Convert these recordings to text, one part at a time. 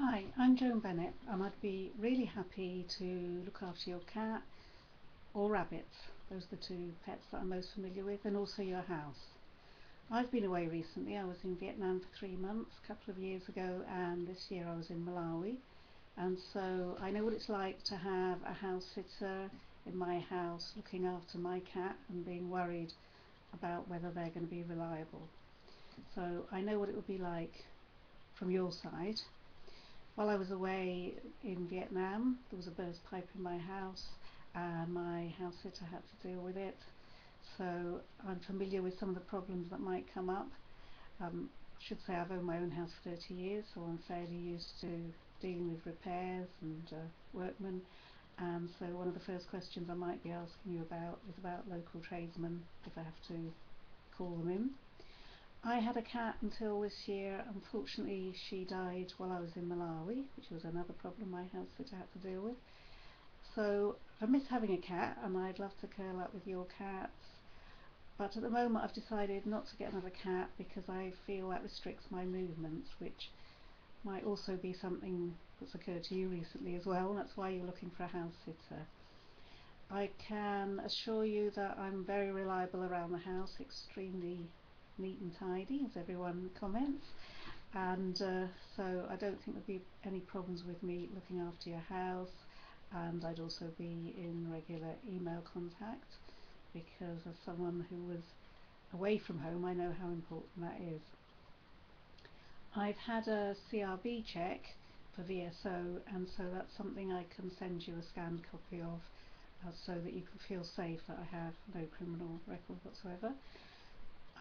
Hi, I'm Joan Bennett and I'd be really happy to look after your cat or rabbits. Those are the two pets that I'm most familiar with, and also your house. I've been away recently. I was in Vietnam for 3 months a couple of years ago, and this year I was in Malawi, and so I know what it's like to have a house sitter in my house looking after my cat and being worried about whether they're going to be reliable. So I know what it would be like from your side. While I was away in Vietnam, there was a burst pipe in my house and my house sitter had to deal with it. So I'm familiar with some of the problems that might come up. I should say I've owned my own house for 30 years, so I'm fairly used to dealing with repairs and workmen. And so one of the first questions I might be asking you about is about local tradesmen, if I have to call them in. I had a cat until this year. Unfortunately, she died while I was in Malawi, which was another problem my house sitter had to deal with. So I miss having a cat and I'd love to curl up with your cats, but at the moment I've decided not to get another cat because I feel that restricts my movements, which might also be something that's occurred to you recently as well, and that's why you're looking for a house sitter. I can assure you that I'm very reliable around the house, extremely neat and tidy, as everyone comments, and so I don't think there'll be any problems with me looking after your house, and I'd also be in regular email contact because as someone who was away from home I know how important that is. I've had a CRB check for VSO, and so that's something I can send you a scanned copy of, so that you can feel safe that I have no criminal record whatsoever.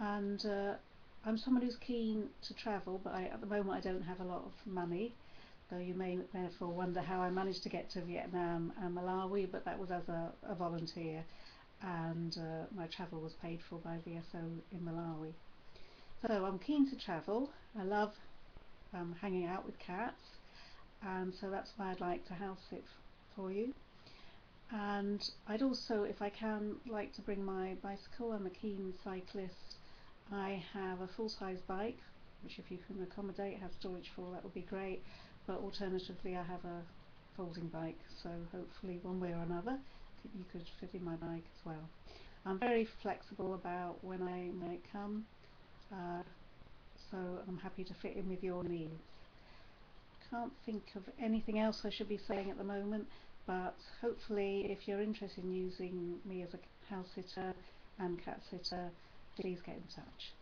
And I'm someone who's keen to travel, but at the moment I don't have a lot of money, though you may therefore wonder how I managed to get to Vietnam and Malawi, but that was as a volunteer, and my travel was paid for by VSO in Malawi. So I'm keen to travel. I love hanging out with cats, and so that's why I'd like to house sit for you. And I'd also, if I can, like to bring my bicycle. I'm a keen cyclist. I have a full-size bike, which if you can accommodate, have storage for, that would be great, but alternatively I have a folding bike, so hopefully one way or another you could fit in my bike as well. I'm very flexible about when I might come, so I'm happy to fit in with your needs. Can't think of anything else I should be saying at the moment, but hopefully if you're interested in using me as a house sitter and cat sitter, please get in touch.